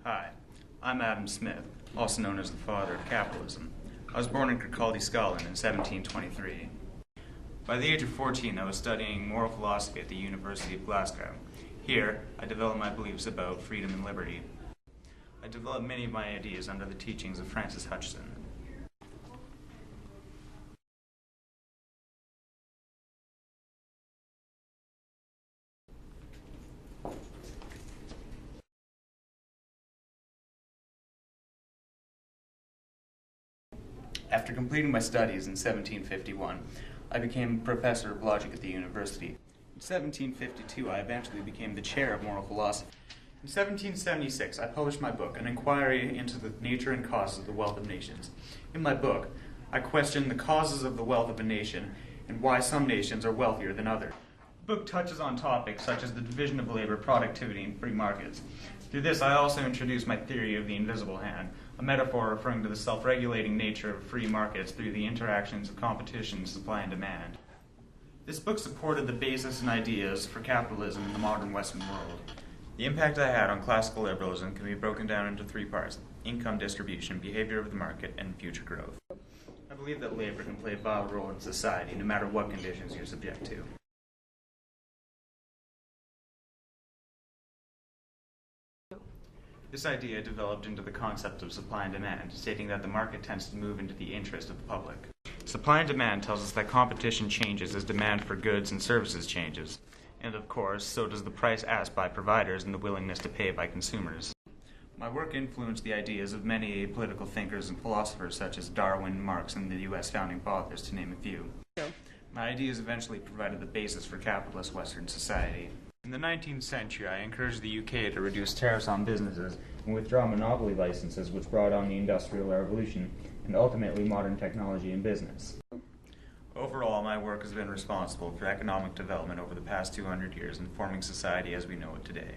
Hi, I'm Adam Smith, also known as the father of capitalism. I was born in Kirkcaldy, Scotland in 1723. By the age of 14, I was studying moral philosophy at the University of Glasgow. Here, I developed my beliefs about freedom and liberty. I developed many of my ideas under the teachings of Francis Hutcheson. After completing my studies in 1751, I became a professor of logic at the university. In 1752, I eventually became the chair of moral philosophy. In 1776, I published my book, An Inquiry into the Nature and Causes of the Wealth of Nations. In my book, I questioned the causes of the wealth of a nation and why some nations are wealthier than others. The book touches on topics such as the division of labor, productivity, and free markets. Through this, I also introduced my theory of the invisible hand, a metaphor referring to the self-regulating nature of free markets through the interactions of competition, supply, and demand. This book supported the basis and ideas for capitalism in the modern Western world. The impact I had on classical liberalism can be broken down into three parts: income distribution, behavior of the market, and future growth. I believe that labor can play a vital role in society no matter what conditions you're subject to. This idea developed into the concept of supply and demand, stating that the market tends to move into the interest of the public. Supply and demand tells us that competition changes as demand for goods and services changes. And of course, so does the price asked by providers and the willingness to pay by consumers. My work influenced the ideas of many political thinkers and philosophers such as Darwin, Marx, and the U.S. founding fathers, to name a few. My ideas eventually provided the basis for capitalist Western society. In the 19th century, I encouraged the UK to reduce tariffs on businesses and withdraw monopoly licenses, which brought on the Industrial Revolution and ultimately modern technology and business. Overall, my work has been responsible for economic development over the past 200 years and forming society as we know it today.